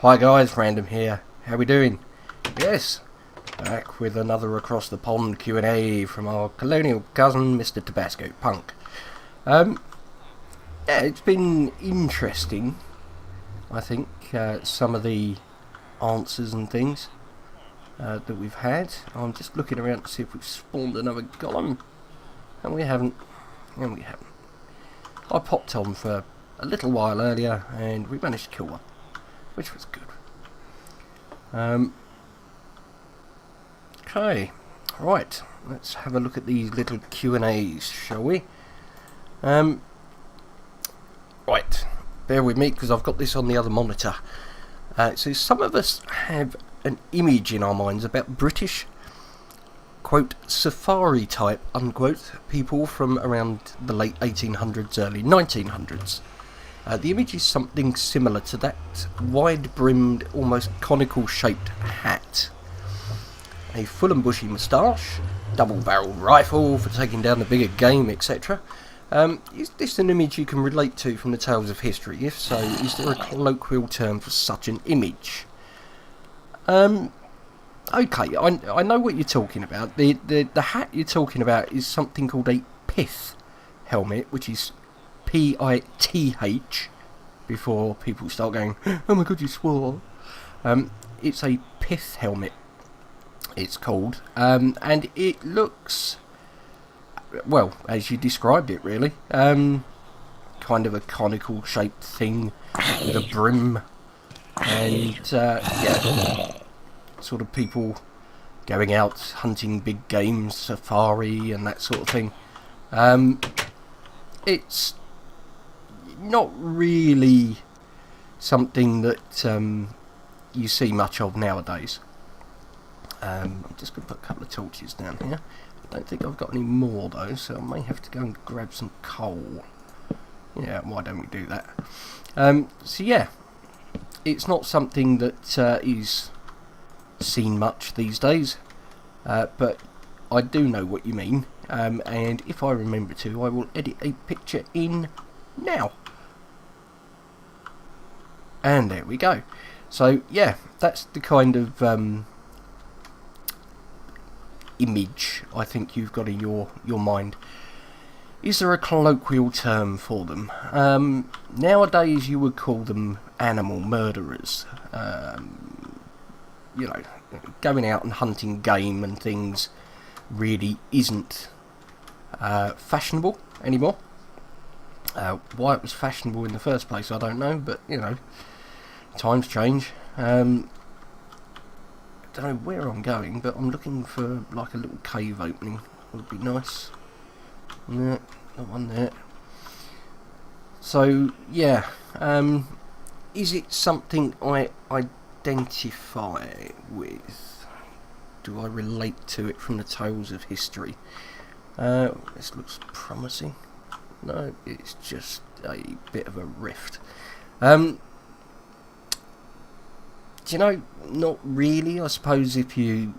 Hi guys, Random here. How we doing? Yes, back with another across the pond Q&A from our colonial cousin, Mr. Tabascopunk. Yeah, it's been interesting. I think some of the answers and things that we've had. I'm just looking around to see if we've spawned another golem, and we haven't. I popped on for a little while earlier, and we managed to kill one, which was good. Okay, right, let's have a look at these little Q&As, shall we? Right, bear with me because I've got this on the other monitor. So some of us have an image in our minds about British, quote, safari type, unquote, people from around the late 1800s, early 1900s. The image is something similar to that wide-brimmed, almost conical-shaped hat. A full and bushy moustache, double-barreled rifle for taking down the bigger game, etc. Is this an image you can relate to from the tales of history? If so, is there a colloquial term for such an image? Okay, I know what you're talking about. The hat you're talking about is something called a pith helmet, which is P-I-T-H, before people start going, oh my god, you swore. It's a pith helmet, it's called, and it looks, well, as you described it, really. Kind of a conical shaped thing with a brim, and yeah, sort of people going out hunting big game, safari and that sort of thing. It's not really something that you see much of nowadays. I'm just going to put a couple of torches down here. I don't think I've got any more though, so I may have to go and grab some coal. Yeah, why don't we do that? So yeah, it's not something that is seen much these days, but I do know what you mean, and if I remember to, I will edit a picture in now. And there we go. So yeah, that's the kind of image I think you've got in your mind. Is there a colloquial term for them? Nowadays you would call them animal murderers. You know, going out and hunting game and things really isn't fashionable anymore. Why it was fashionable in the first place, I don't know, but you know, times change. I don't know where I'm going, but I'm looking for like a little cave opening. Would be nice. No, not one there. So yeah, is it something I identify with? Do I relate to it from the tales of history? This looks promising. No, it's just a bit of a rift. Do you know, not really. I suppose if you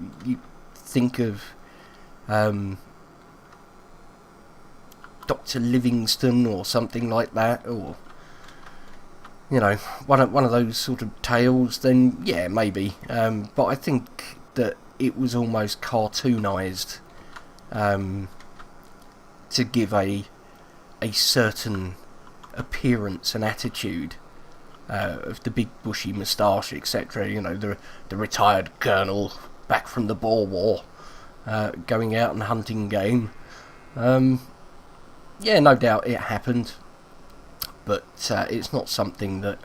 think of Dr. Livingstone or something like that, or you know, one of those sort of tales, then yeah, maybe. But I think that it was almost cartoonised to give a certain appearance and attitude of the big bushy moustache, etc. You know, the retired colonel back from the Boer War, going out and hunting game. Yeah, no doubt it happened, but it's not something that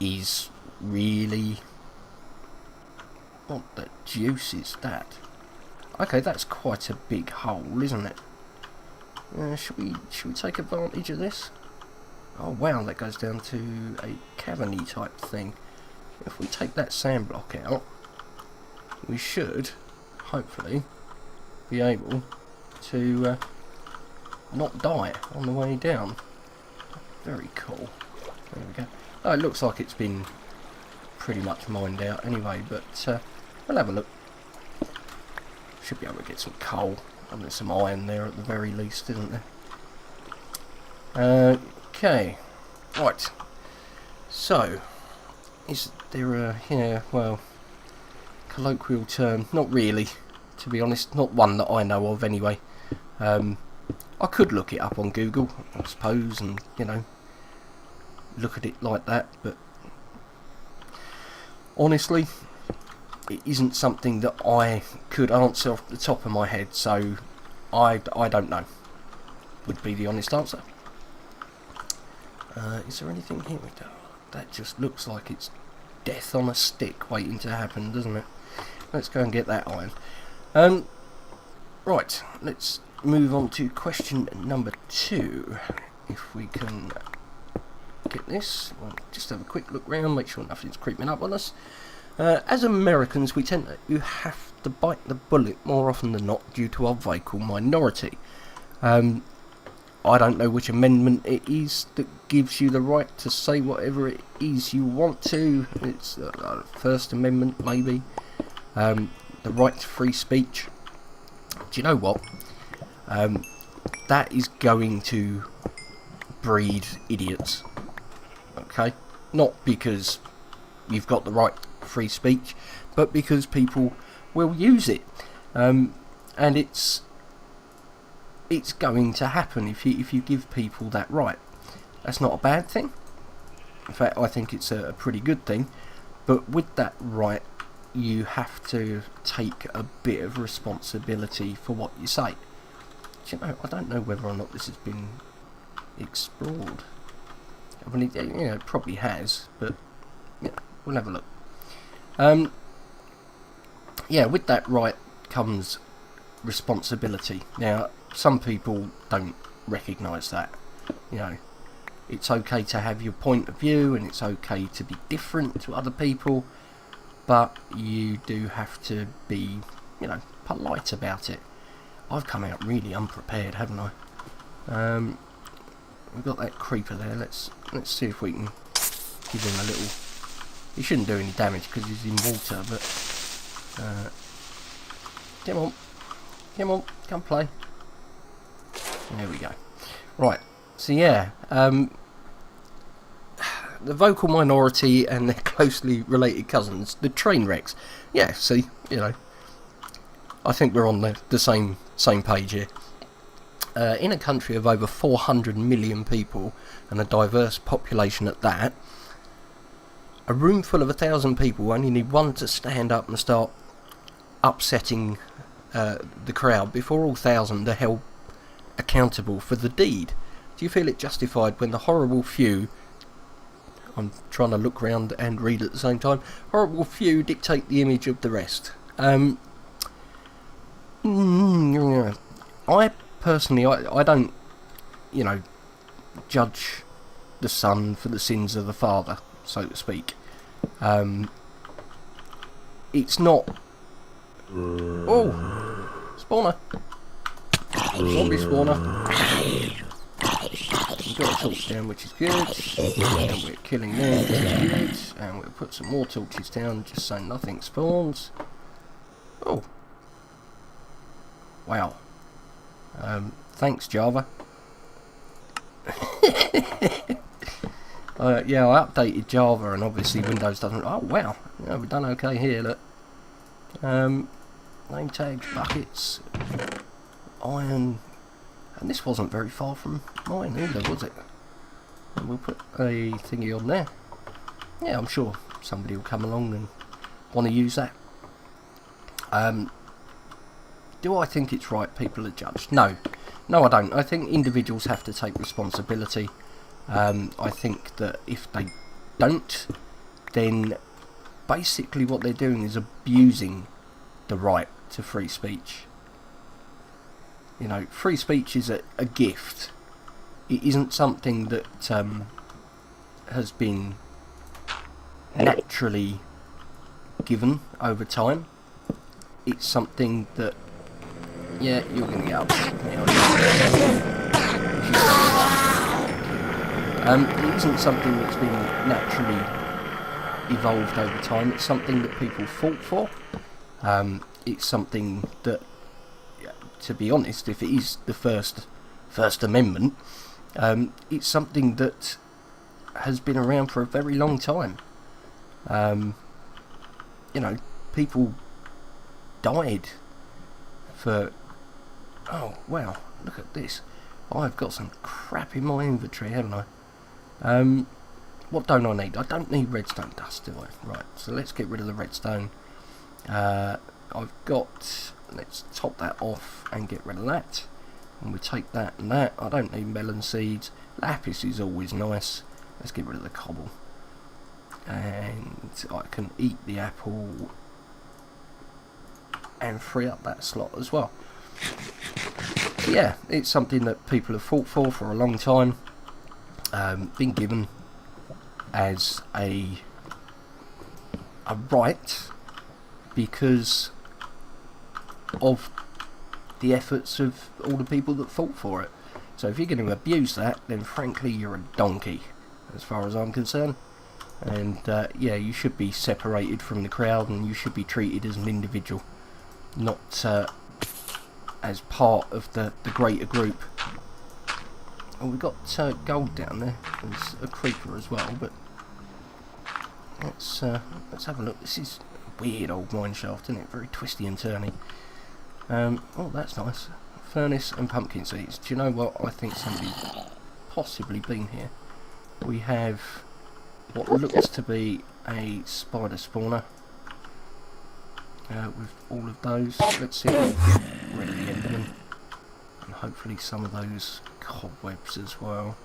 is really... What the juice is that? Okay, that's quite a big hole, isn't it? Should we take advantage of this? Oh wow, that goes down to a cavern-y type thing. If we take that sand block out, we should, hopefully, be able to not die on the way down. Very cool. There we go. Oh, it looks like it's been pretty much mined out anyway, but we'll have a look. Should be able to get some coal. And there's some iron there at the very least, isn't there? Okay. Right. So, is there a, yeah, well, colloquial term? Not really, to be honest. Not one that I know of anyway. I could look it up on Google, I suppose, and, look at it like that, but honestly, it isn't something that I could answer off the top of my head, so I don't know, would be the honest answer. Is there anything here? That just looks like it's death on a stick waiting to happen, doesn't it? Let's go and get that iron. Right, let's move on to question number 2. If we can get this, we'll just have a quick look round, make sure nothing's creeping up on us. As Americans, we tend to have to bite the bullet more often than not due to our vocal minority. I don't know which amendment it is that gives you the right to say whatever it is you want to. It's the First Amendment, maybe. The right to free speech. Do you know what? That is going to breed idiots. Okay? Not because you've got the right to free speech, but because people will use it. And it's going to happen if you give people that right. That's not a bad thing. In fact, I think it's a pretty good thing. But with that right, you have to take a bit of responsibility for what you say. Do you know, I don't know whether or not this has been explored. I mean, it probably has, but yeah, we'll have a look. With that right comes responsibility. Now, some people don't recognise that. It's okay to have your point of view, and it's okay to be different to other people, but you do have to be, polite about it. I've come out really unprepared, haven't I? We've got that creeper there. Let's see if we can give him a little. He shouldn't do any damage because he's in water, but come on, come play. There we go. Right. So yeah, the vocal minority and their closely related cousins, the train wrecks. Yeah. See, I think we're on the same page here. In a country of over 400 million people and a diverse population at that, a room full of 1,000 people only need one to stand up and start upsetting the crowd before all 1,000 are held accountable for the deed. Do you feel it justified when the horrible few, I'm trying to look round and read at the same time, horrible few dictate the image of the rest? I personally, I don't, judge the son for the sins of the father, so to speak. It's not... Oh! Spawner! Zombie spawner! We've got a torch down, which is good. And we're killing them, which is good. And we'll put some more torches down, just so nothing spawns. Oh! Wow. Thanks, Java. Yeah, I updated Java, and obviously Windows doesn't... Oh, wow. Yeah, we've done okay here, look. Name tags, buckets, iron... And this wasn't very far from mine either, was it? And we'll put a thingy on there. Yeah, I'm sure somebody will come along and want to use that. Do I think it's right people are judged? No. No, I don't. I think individuals have to take responsibility. I think that if they don't, then basically what they're doing is abusing the right to free speech. Free speech is a gift. It isn't something that has been naturally given over time. It's something that... Yeah, you're going to get upset. It isn't something that's been naturally evolved over time. It's something that people fought for. It's something that... To be honest, if it is the First Amendment, it's something that has been around for a very long time. You know, people died for... Oh, wow, look at this. I've got some crap in my inventory, haven't I? What don't I need? I don't need redstone dust, do I? Right, so let's get rid of the redstone. I've got... Let's top that off and get rid of that. And we take that and that. I don't need melon seeds. Lapis is always nice. Let's get rid of the cobble. And I can eat the apple and free up that slot as well. So yeah, it's something that people have fought for a long time. Been given as a right because of the efforts of all the people that fought for it. So if you're going to abuse that, then frankly you're a donkey, as far as I'm concerned. And yeah, you should be separated from the crowd, and you should be treated as an individual, not as part of the greater group. Oh, we've got gold down there. There's a creeper as well, but let's have a look. This is a weird old mine shaft, isn't it? Very twisty and turny. Oh, that's nice. Furnace and pumpkin seeds. Do you know what? I think somebody's possibly been here. We have what looks to be a spider spawner with all of those. Let's see if we can get rid of the enderman. And hopefully some of those cobwebs as well.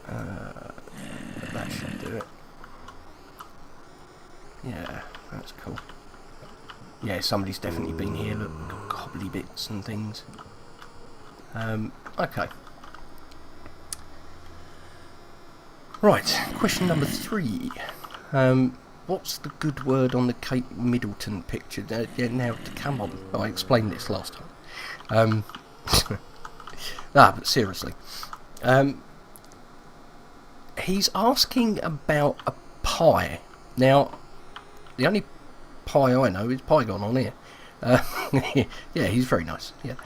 That should do it. Yeah, that's cool. Yeah, somebody's definitely been here. Look, got cobbly bits and things. Okay. Right, question number 3. What's the good word on the Kate Middleton picture? Yeah, now, come on. I explained this last time. But seriously. He's asking about a pie. Now, the only pie I know is Pygon on here. Yeah, he's very nice. Yeah.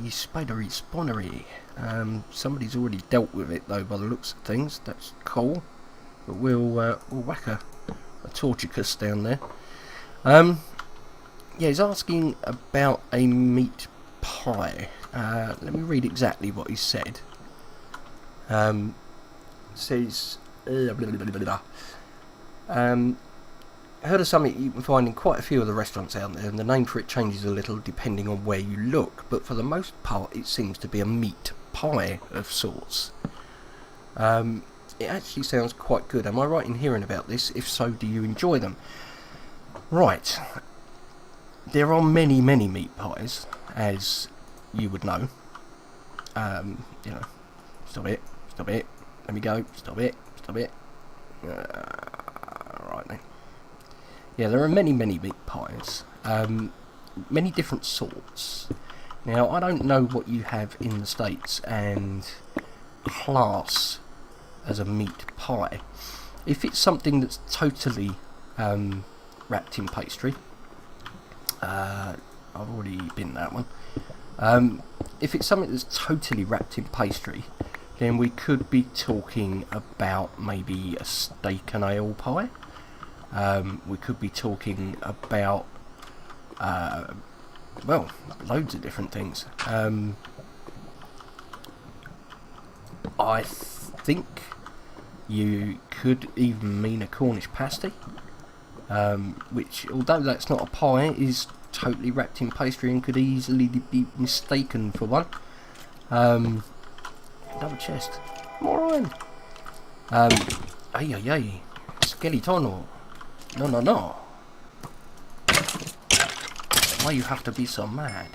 Spidery spawnery. Somebody's already dealt with it though, by the looks of things. That's cool. But we'll whack a Torchicus down there. Yeah, he's asking about a meat pie. Let me read exactly what he said. It says... heard of something you can find in quite a few of the restaurants out there, and the name for it changes a little depending on where you look, but for the most part it seems to be a meat pie of sorts. It actually sounds quite good. Am I right in hearing about this? If so, do you enjoy them? Right. There are many meat pies, as you would know. You know, stop it, let me go, stop it. Right then. Yeah, there are many meat pies. Many different sorts. Now, I don't know what you have in the States and class as a meat pie. If it's something that's totally wrapped in pastry, I've already been that one. If it's something that's totally wrapped in pastry, then we could be talking about maybe a steak and ale pie. We could be talking about, well, loads of different things. I think you could even mean a Cornish pasty, which, although that's not a pie, is totally wrapped in pastry and could easily be mistaken for one. Double chest. Moron. Skeleton. No. Why you have to be so mad?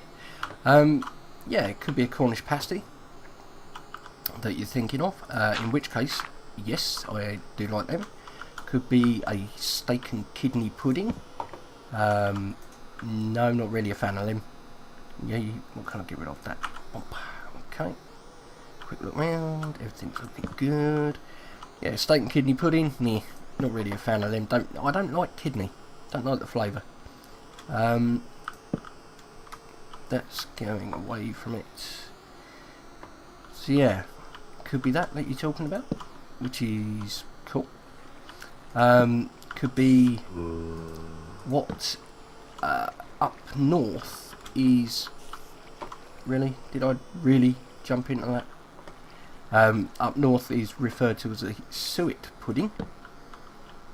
Yeah, it could be a Cornish pasty that you're thinking of. In which case, yes, I do like them. Could be a steak and kidney pudding. No, not really a fan of them. Yeah, what can I get rid of that? Okay. Quick look round. Everything's looking good. Yeah, steak and kidney pudding. Nah, not really a fan of them. I don't like kidney. Don't like the flavour. That's going away from it. So yeah, could be that you're talking about. which is cool. Could be what up north is... Really? Did I really jump into that? Up north is referred to as a suet pudding.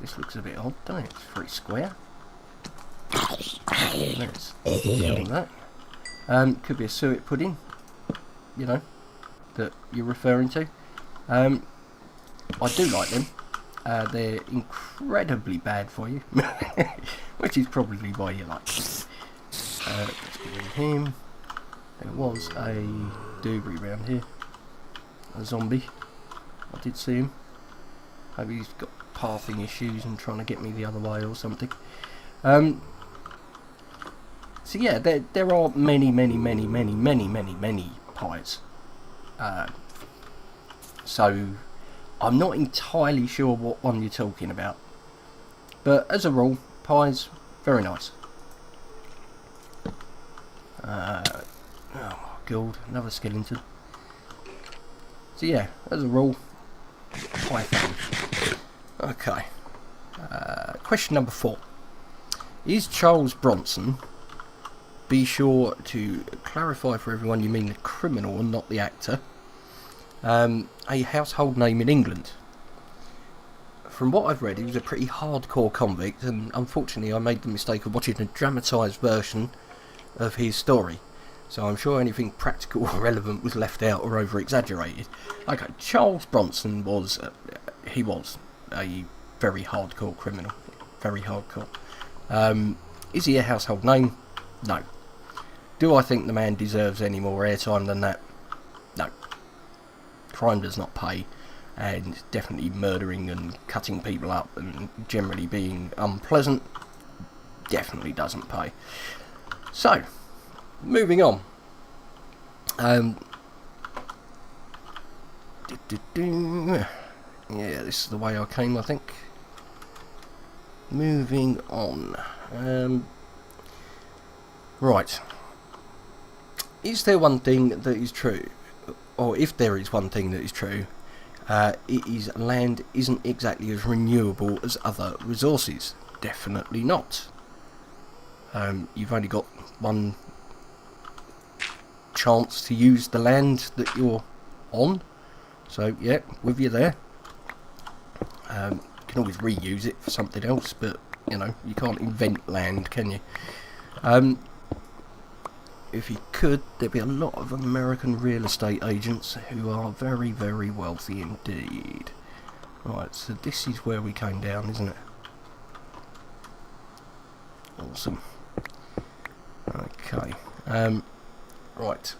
This looks a bit odd, doesn't it? It's very square. Let's get that. Could be a suet pudding, you know, that you're referring to. I do like them. They're incredibly bad for you, which is probably why you like them. Let's get rid of him. There was a doobry round here. A zombie. I did see him. Maybe he's got pathing issues and trying to get me the other way or something. So yeah, there are many pies. So I'm not entirely sure what one you're talking about. But as a rule, pies, very nice. Oh my god, another skeleton. So yeah, as a rule, pie fan. Okay. Question number 4. Is Charles Bronson, be sure to clarify for everyone you mean the criminal and not the actor, a household name in England? From what I've read, he was a pretty hardcore convict, and unfortunately I made the mistake of watching a dramatised version of his story. So I'm sure anything practical or relevant was left out or over-exaggerated. Okay, Charles Bronson was a very hardcore criminal. Very hardcore. Is he a household name? No. Do I think the man deserves any more airtime than that? No. Crime does not pay, and definitely murdering and cutting people up and generally being unpleasant definitely doesn't pay. So, moving on. Yeah, this is the way I came, I think. Moving on. Right. Is there one thing that is true? Or if there is one thing that is true, it is land isn't exactly as renewable as other resources. Definitely not. You've only got one chance to use the land that you're on. So yeah, with you there. You can always reuse it for something else, but you know, you can't invent land, can you? If you could, there'd be a lot of American real estate agents who are very, very wealthy indeed. Right, so this is where we came down, isn't it? Awesome. Okay. Right.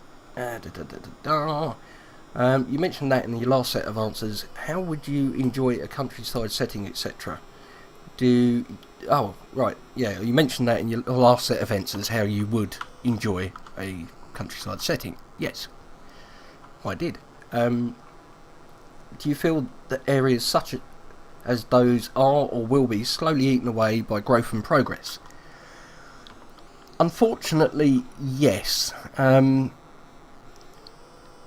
You mentioned that in your last set of answers. How would you enjoy a countryside setting, etc.? Oh, right. Yeah, you mentioned that in your last set of answers, how you would enjoy a countryside setting. Yes, I did. Do you feel that areas such as those are or will be slowly eaten away by growth and progress? Unfortunately, yes.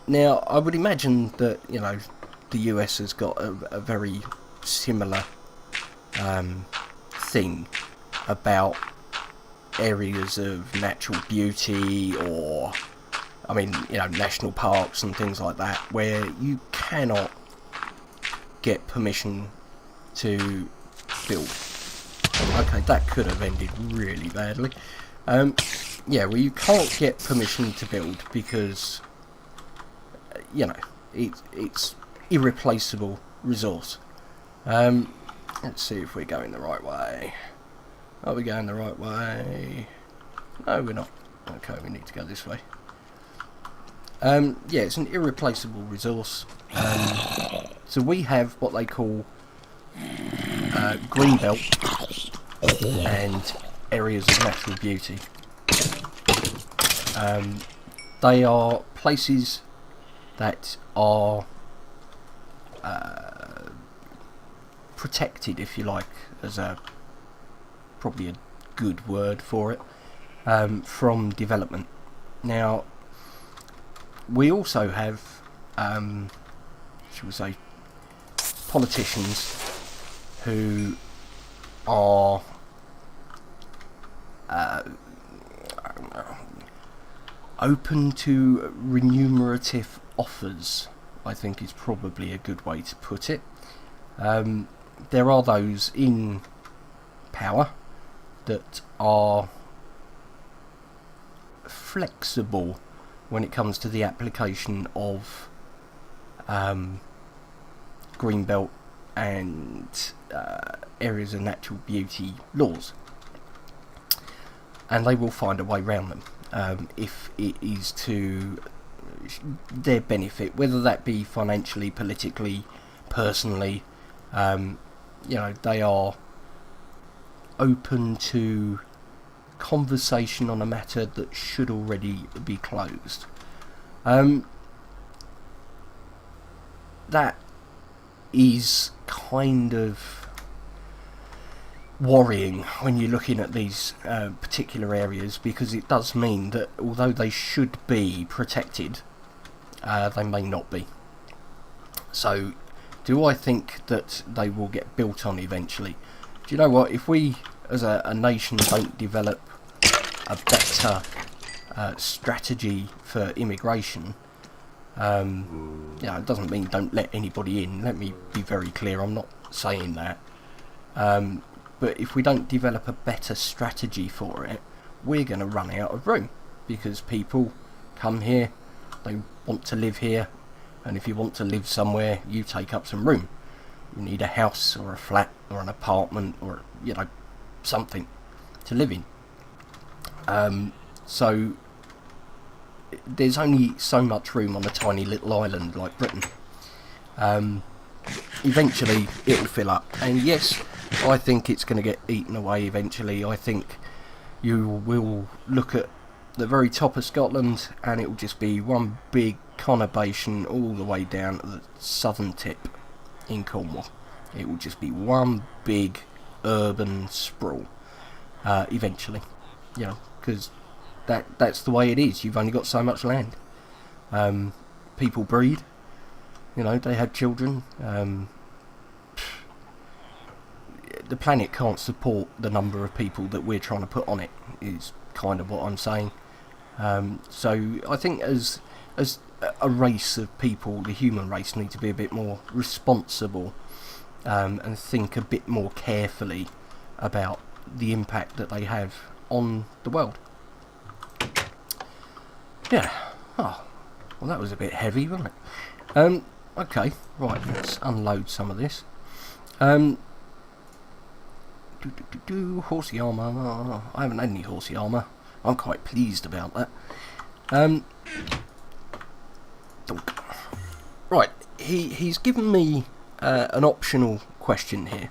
Now, I would imagine that, you know, the US has got a very similar thing about areas of natural beauty, or, I mean, you know, national parks and things like that, where you cannot get permission to build. Okay, that could have ended really badly. Yeah, well, you can't get permission to build because, you know, it's irreplaceable resource. Let's see if we're going the right way. Are we going the right way? No, we're not. Okay, we need to go this way. Yeah, it's an irreplaceable resource. So we have what they call greenbelt and areas of natural beauty. They are places that are protected, if you like, as probably a good word for it, from development. Now, we also have, shall we say, politicians who are open to remunerative offers, I think is probably a good way to put it. There are those in power that are flexible when it comes to the application of greenbelt and areas of natural beauty laws, and they will find a way around them if it is to their benefit, whether that be financially, politically, personally. They are open to conversation on a matter that should already be closed. That is kind of worrying when you're looking at these particular areas, because it does mean that although they should be protected, they may not be. So do I think that they will get built on eventually? Do you know what? If we as a nation don't develop a better strategy for immigration, it doesn't mean don't let anybody in. Let me be very clear, I'm not saying that. But if we don't develop a better strategy for it, we're going to run out of room, because people come here, they want to live here, and if you want to live somewhere, you take up some room. You need a house or a flat or an apartment or something to live in. So there's only so much room on a tiny little island like Britain. Eventually it'll fill up, and yes, I think it's going to get eaten away eventually. I think you will look at the very top of Scotland and it will just be one big conurbation all the way down to the southern tip in Cornwall. It will just be one big urban sprawl eventually, because that's the way it is. You've only got so much land. People breed, they have children. The planet can't support the number of people that we're trying to put on it, is kind of what I'm saying. So I think as a race of people, the human race need to be a bit more responsible and think a bit more carefully about the impact that they have on the world. Yeah. Oh, well, that was a bit heavy, wasn't it? Okay, right, let's unload some of this. Horsey armour. I haven't had any horsey armour. I'm quite pleased about that. Right, he's given me an optional question here,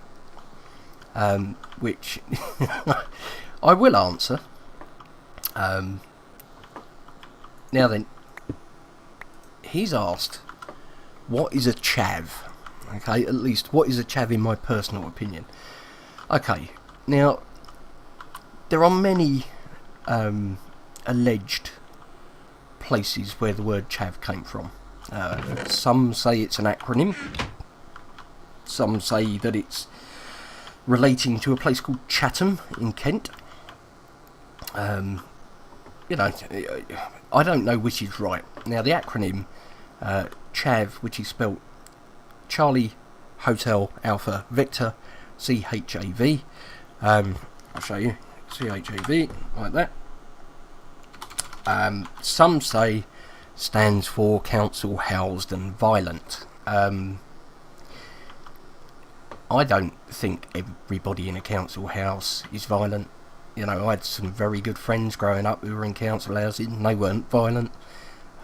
which I will answer. Now then, he's asked, what is a chav? Okay, at least what is a chav in my personal opinion. Okay, now there are many alleged places where the word chav came from. Some say it's an acronym. Some say that it's relating to a place called Chatham in Kent. I don't know which is right. Now the acronym chav, which is spelt Charlie Hotel Alpha Victor CHAV. I'll show you. CHAV, like that. Some say stands for council housed and violent. I don't think everybody in a council house is violent. I had some very good friends growing up who were in council houses and they weren't violent.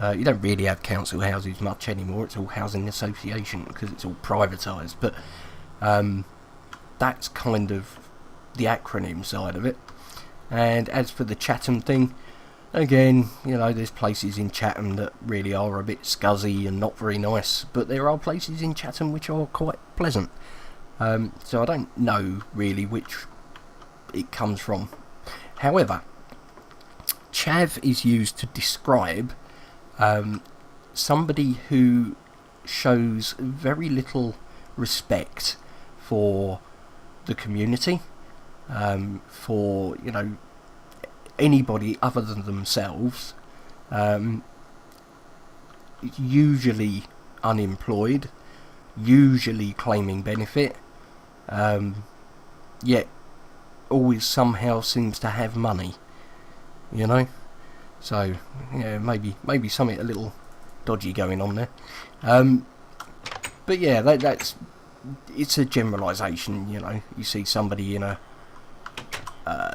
You don't really have council houses much anymore. It's all housing association because it's all privatised. But that's kind of the acronym side of it. And as for the Chatham thing, again, there's places in Chatham that really are a bit scuzzy and not very nice, but there are places in Chatham which are quite pleasant. So I don't know really which it comes from. However, chav is used to describe somebody who shows very little respect for the community, for, you know, anybody other than themselves, usually unemployed, usually claiming benefit, yet always somehow seems to have money, you know. So yeah, maybe something a little dodgy going on there. But yeah, it's a generalisation, you know. You see somebody in a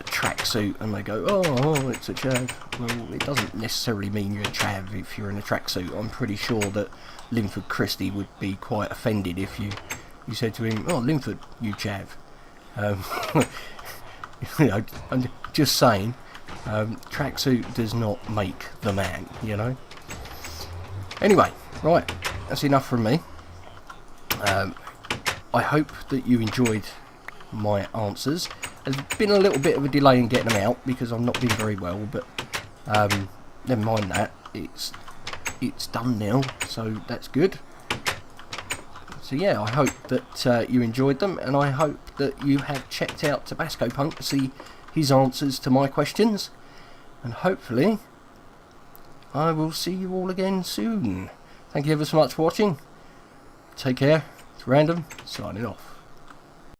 tracksuit and they go, oh, it's a chav. Well, it doesn't necessarily mean you're a chav if you're in a tracksuit. I'm pretty sure that Linford Christie would be quite offended if you said to him, oh, Linford, you chav. You know, I'm just saying, tracksuit does not make the man, you know. Anyway, right, that's enough from me. I hope that you enjoyed my answers. There's been a little bit of a delay in getting them out because I've not been very well, but never mind that. It's done now, so that's good. So yeah, I hope that you enjoyed them, and I hope that you have checked out Tabascopunk to see his answers to my questions, and hopefully I will see you all again soon. Thank you ever so much for watching. Take care. It's Random, signing off.